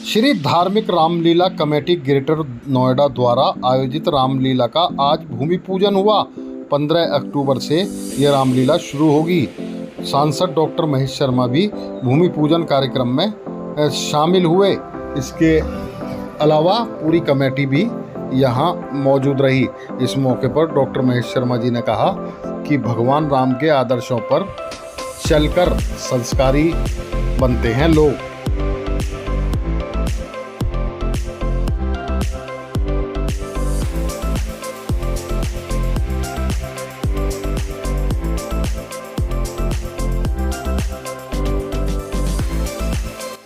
श्री धार्मिक Ramlila committee greater Noida द्वारा आयोजित रामलीला का आज भूमि पूजन हुआ। 15 अक्टूबर से यह रामलीला शुरू होगी। सांसद डॉक्टर महेश शर्मा भी भूमि पूजन कार्यक्रम में शामिल हुए। इसके अलावा पूरी कमेटी भी यहाँ मौजूद रही। इस मौके पर डॉक्टर महेश शर्मा जी ने कहा कि भगवान राम के आदर्शों पर चलकर संस्कारी बनते हैं लोग।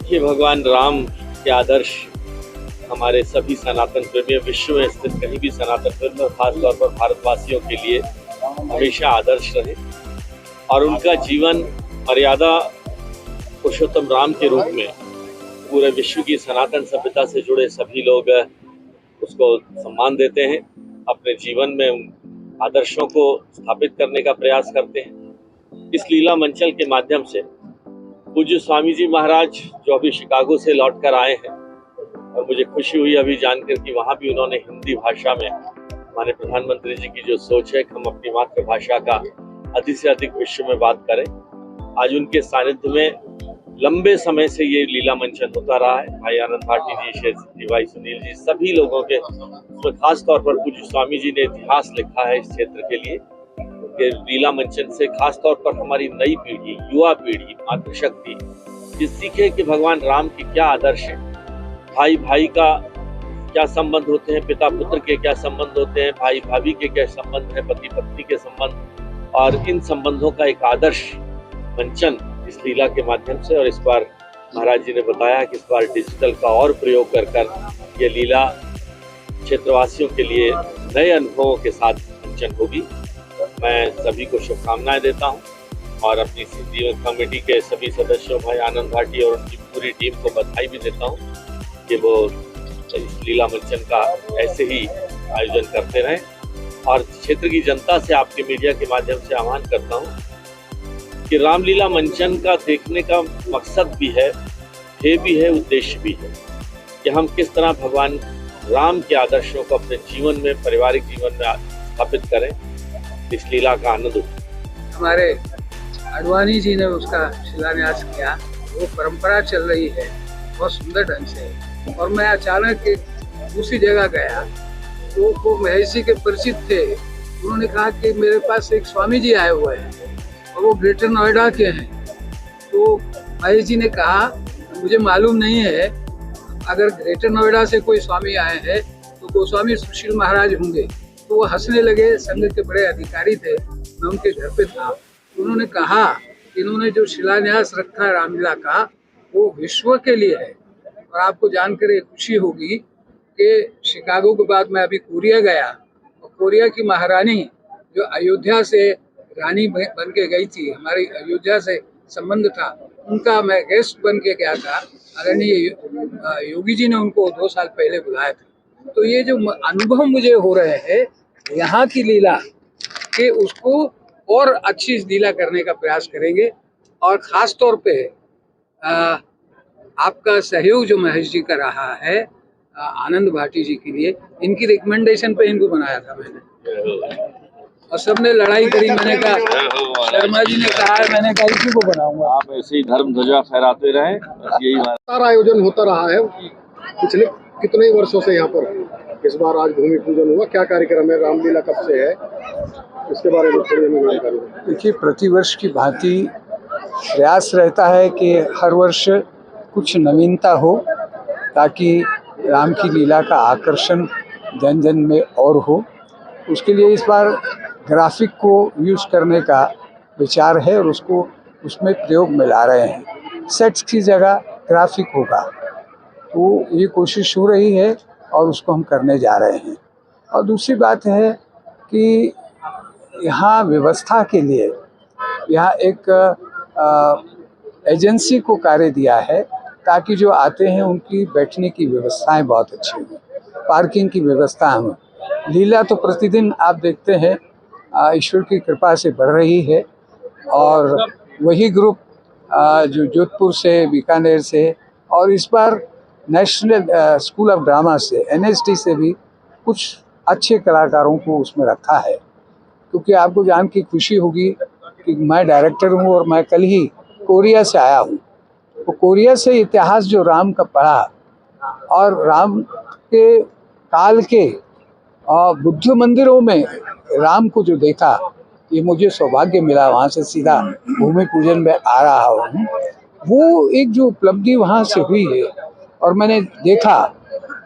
ये भगवान राम के आदर्श हमारे सभी सनातन प्रेमी, विश्व में स्थित कहीं भी सनातन प्रेमी और खासतौर पर भारतवासियों के लिए हमेशा आदर्श रहे और उनका जीवन मर्यादा पुरुषोत्तम राम के रूप में पूरे विश्व की सनातन सभ्यता से जुड़े सभी लोग उसको सम्मान देते हैं, अपने जीवन में उन आदर्शों को स्थापित करने का प्रयास करते हैं। इस लीला मंचल के माध्यम से पूज्य स्वामी जी महाराज जो अभी शिकागो से लौट कर आए हैं और मुझे खुशी हुई अभी जानकर कि वहाँ भी उन्होंने हिंदी भाषा में हमारे प्रधानमंत्री जी की जो सोच है कि हम अपनी मातृभाषा का अधिक से अधिक विश्व में बात करें, आज उनके सानिध्य में लंबे समय से ये लीला मंचन होता रहा है। भाई आनंद भाटी जी, शेर सिद्धि भाई सुनील जी, सभी लोगों के खास तौर पर पूज्य स्वामी जी ने इतिहास लिखा है इस क्षेत्र के लिए। लीला मंचन से खास तौर पर हमारी नई पीढ़ी, युवा पीढ़ी, मातृशक्ति ये सीखे कि भगवान राम के क्या आदर्श हैं, भाई भाई का क्या संबंध होते हैं, पिता पुत्र के क्या संबंध होते हैं, भाई भाभी के क्या संबंध है, पति पत्नी के संबंध, और इन संबंधों का एक आदर्श मंचन इस लीला के माध्यम से। और इस बार महाराज जी ने बताया कि इस बार डिजिटल का और प्रयोग कर ये लीला क्षेत्रवासियों के लिए नए अनुभवों के साथ मंचन होगी। मैं सभी को शुभकामनाएं देता हूं और अपनी जीवन कमेटी के सभी सदस्यों भाई आनंद भाटी और उनकी पूरी टीम को बधाई भी देता हूं कि वो इस लीला मंचन का ऐसे ही आयोजन करते रहें। और क्षेत्र की जनता से आपके मीडिया के माध्यम से आह्वान करता हूं कि रामलीला मंचन का देखने का मकसद भी है, ध्येय भी है, उद्देश्य भी है कि हम किस तरह भगवान राम के आदर्शों को अपने जीवन में, पारिवारिक जीवन में स्थापित करें, इस लीला का आनंद उठाएं। हमारे अडवाणी जी ने उसका शिलान्यास किया, वो परंपरा चल रही है बहुत सुंदर ढंग से। और मैं अचानक दूसरी जगह गया तो वो महेश जी के परिचित थे। उन्होंने कहा कि मेरे पास एक स्वामी जी आए हुए हैं और वो ग्रेटर नोएडा के हैं। तो महेश जी ने कहा मुझे मालूम नहीं है, अगर ग्रेटर नोएडा से कोई स्वामी आए हैं तो गोस्वामी सुशील महाराज होंगे। तो वो हंसने लगे, संघ के बड़े अधिकारी थे, मैं उनके घर पे था। उन्होंने कहा कि इन्होंने जो शिलान्यास रखा है रामलीला का, वो विश्व के लिए है। और आपको जानकर ये खुशी होगी कि शिकागो के बाद मैं अभी कोरिया गया और कोरिया की महारानी जो अयोध्या से रानी बन के गई थी, हमारी अयोध्या से संबंध था, उनका मैं गेस्ट बन के गया था। आदरणीय योगी जी ने उनको 2 साल पहले बुलाया था। तो ये जो अनुभव मुझे हो रहे हैं यहाँ की लीला के, उसको और अच्छी लीला करने का प्रयास करेंगे। और ख़ास तौर पे आपका सहयोग जो महेश जी का रहा है आनंद भाटी जी के लिए, इनकी रिकमेंडेशन पे इनको बनाया था मैंने, और सबने लड़ाई करी। मैंने कहा, शर्मा जी ने कहा, मैंने कहा इसी को बनाऊंगा। आप ऐसे ही धर्म ध्वजा फहराते रहें, बस यही सारा आयोजन होता रहा है पिछले कितने वर्षों से यहाँ पर। इस बार आज भूमि पूजन हुआ, क्या कार्यक्रम है, रामलीला कब से है, इसके बारे में थोड़ी हमें जानकारी। देखिए, प्रतिवर्ष की भांति प्रयास रहता है कि हर वर्ष कुछ नवीनता हो ताकि राम की लीला का आकर्षण जन जन में और हो। उसके लिए इस बार ग्राफिक को यूज़ करने का विचार है और उसको उसमें प्रयोग में ला रहे हैं। सेट्स की जगह ग्राफिक होगा, तो ये कोशिश हो रही है और उसको हम करने जा रहे हैं। और दूसरी बात है कि यहाँ व्यवस्था के लिए यहाँ एक एजेंसी को कार्य दिया है ताकि जो आते हैं उनकी बैठने की व्यवस्थाएं बहुत अच्छी हों, पार्किंग की व्यवस्था हो। लीला तो प्रतिदिन आप देखते हैं ईश्वर की कृपा से बढ़ रही है और वही ग्रुप जो जोधपुर से, बीकानेर से, और इस बार नेशनल स्कूल ऑफ ड्रामा से, NST से भी कुछ अच्छे कलाकारों को उसमें रखा है। क्योंकि आपको जान की खुशी होगी कि मैं डायरेक्टर हूँ और मैं कल ही कोरिया से आया हूँ। तो कोरिया से इतिहास जो राम का पढ़ा और राम के काल के बुद्ध मंदिरों में राम को जो देखा, ये मुझे सौभाग्य मिला। वहाँ से सीधा भूमि पूजन में आ रहा हूँ। वो एक जो उपलब्धि वहाँ से हुई है और मैंने देखा,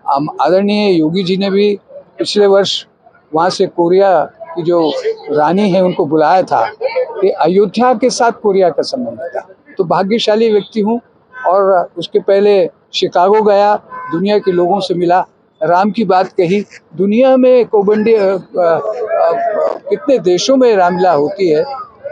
आदरणीय योगी जी ने भी पिछले वर्ष वहाँ से कोरिया की जो रानी है उनको बुलाया था कि अयोध्या के साथ कोरिया का संबंध था। तो भाग्यशाली व्यक्ति हूँ। और उसके पहले शिकागो गया, दुनिया के लोगों से मिला, राम की बात कही। दुनिया में कोबंडी कितने देशों में रामलीला होती है,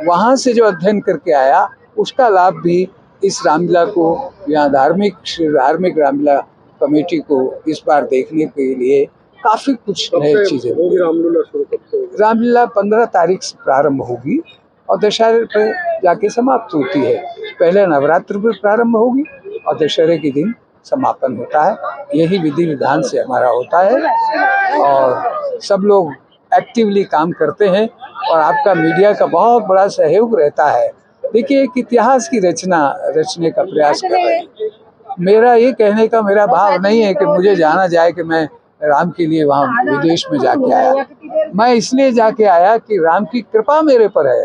वहाँ से जो अध्ययन करके आया उसका लाभ भी इस रामलीला को, यहाँ धार्मिक रामलीला कमेटी को इस बार देखने के लिए काफ़ी कुछ नई चीज़ें होगी। रामलीला 15 तारीख से प्रारंभ होगी और दशहरे पे जाके समाप्त होती है। पहले नवरात्र पे प्रारंभ होगी और दशहरे के दिन समापन होता है। यही विधि विधान से हमारा होता है और सब लोग एक्टिवली काम करते हैं और आपका मीडिया का बहुत बड़ा सहयोग रहता है। देखिए, एक इतिहास की रचने का प्रयास कर रहे हैं। मेरा ये कहने का मेरा भाव नहीं है कि मुझे जाना जाए कि मैं राम के लिए वहाँ विदेश में जाके आया। मैं इसलिए जाके आया कि राम की कृपा मेरे पर है।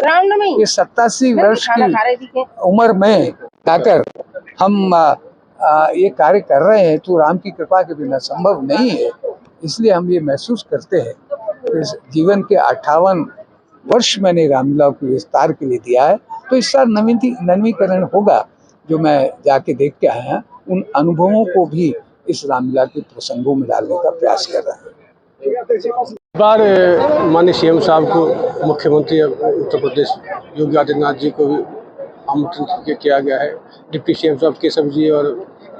ये 87 वर्ष की उम्र में जाकर हम ये कार्य कर रहे हैं तो राम की कृपा के बिना संभव नहीं है। इसलिए हम ये महसूस करते हैं कि जीवन के 58 वर्ष मैंने रामलीला को विस्तार के लिए दिया है। तो इस साल नवीनीकरण होगा। जो मैं जाके देख के आया, उन अनुभवों को भी इस रामलीला के प्रसंगों में डालने का प्रयास कर रहे हैं। इस बार माननीय CM साहब को, मुख्यमंत्री उत्तर प्रदेश योगी आदित्यनाथ जी को भी आमंत्रित किया गया है। डिप्टी CM साहब केशव जी और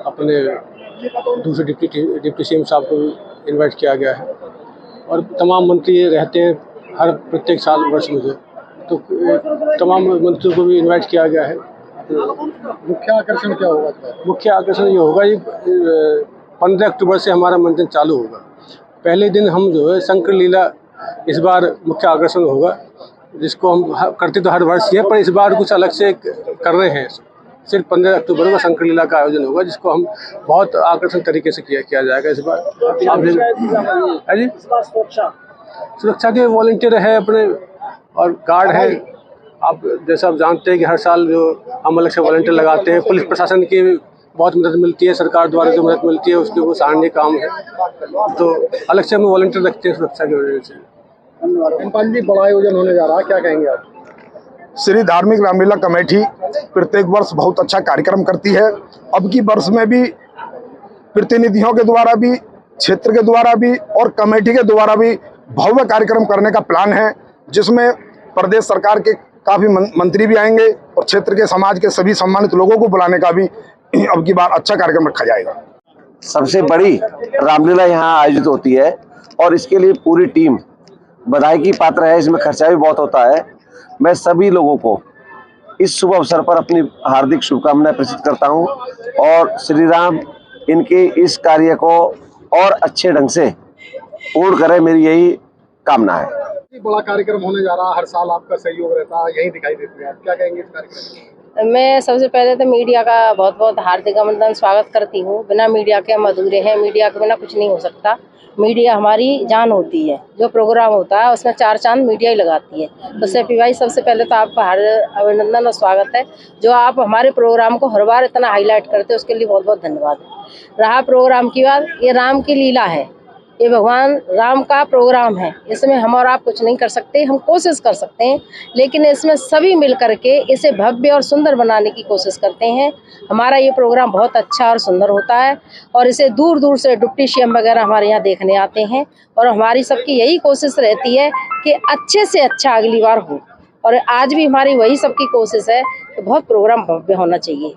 अपने दूसरे डिप्टी CM साहब को भी इनवाइट किया गया है और तमाम मंत्री रहते हैं हर प्रत्येक साल वर्ष में, तो तमाम मंत्रियों को भी इनवाइट किया गया है। मुख्य आकर्षण क्या होगा? मुख्य आकर्षण ये होगा, ये 15 अक्टूबर से हमारा मंचन चालू होगा। पहले दिन हम जो है शंकर लीला इस बार मुख्य आकर्षण होगा, जिसको हम करते तो हर वर्ष ही है, पर इस बार कुछ अलग से कर रहे हैं। सिर्फ 15 अक्टूबर को शंकर लीला का आयोजन होगा, जिसको हम बहुत आकर्षक तरीके से किया जाएगा इस बार। सुरक्षा के वॉलंटियर है अपने और गार्ड है। आप जैसा आप जानते हैं कि हर साल जो हम अलग से वॉलंटियर लगाते हैं, पुलिस प्रशासन की बहुत मदद मिलती है, सरकार द्वारा जो मदद मिलती है उसके वो सराहनीय काम है, तो अलग से हम वॉलंटियर रखते हैं सुरक्षा की वजह से। बड़ा आयोजन होने जा रहा है, क्या कहेंगे आप? श्री धार्मिक रामलीला कमेटी प्रत्येक वर्ष बहुत अच्छा कार्यक्रम करती है। अब की वर्ष में भी प्रतिनिधियों के द्वारा भी, क्षेत्र के द्वारा भी और कमेटी के द्वारा भी भव्य कार्यक्रम करने का प्लान है, जिसमें प्रदेश सरकार के काफ़ी मंत्री भी आएंगे और क्षेत्र के समाज के सभी सम्मानित लोगों को बुलाने का भी अब की बार अच्छा कार्यक्रम रखा जाएगा। सबसे बड़ी रामलीला यहाँ आयोजित होती है और इसके लिए पूरी टीम बधाई की पात्र है। इसमें खर्चा भी बहुत होता है। मैं सभी लोगों को इस शुभ अवसर पर अपनी हार्दिक शुभकामनाएं प्रेषित करता हूं और श्री राम इनके इस कार्य को और अच्छे ढंग से पूर्ण करें, मेरी यही कामना है। बड़ा कार्यक्रम होने जा रहा है, हर साल आपका सहयोग रहता है, यही दिखाई देती है। आप क्या कहेंगे इस कार्यक्रम? मैं सबसे पहले तो मीडिया का बहुत बहुत हार्दिक अभिनंदन स्वागत करती हूँ। बिना मीडिया के हम अधूरे हैं, मीडिया के बिना कुछ नहीं हो सकता। मीडिया हमारी जान होती है। जो प्रोग्राम होता है उसमें 4 चांद मीडिया ही लगाती है। तो सैफी भाई, सबसे पहले तो आपका हार्दिक अभिनंदन और स्वागत है। जो आप हमारे प्रोग्राम को हर बार इतना हाईलाइट करते हैं, उसके लिए बहुत बहुत धन्यवाद है। रहा प्रोग्राम की बात, ये राम की लीला है, ये भगवान राम का प्रोग्राम है। इसमें हम और आप कुछ नहीं कर सकते, हम कोशिश कर सकते हैं, लेकिन इसमें सभी मिल करके इसे भव्य और सुंदर बनाने की कोशिश करते हैं। हमारा ये प्रोग्राम बहुत अच्छा और सुंदर होता है और इसे दूर दूर से डिप्टी CM वगैरह हमारे यहाँ देखने आते हैं और हमारी सबकी यही कोशिश रहती है कि अच्छे से अच्छा अगली बार हो। और आज भी हमारी वही सबकी कोशिश है कि बहुत प्रोग्राम भव्य होना चाहिए।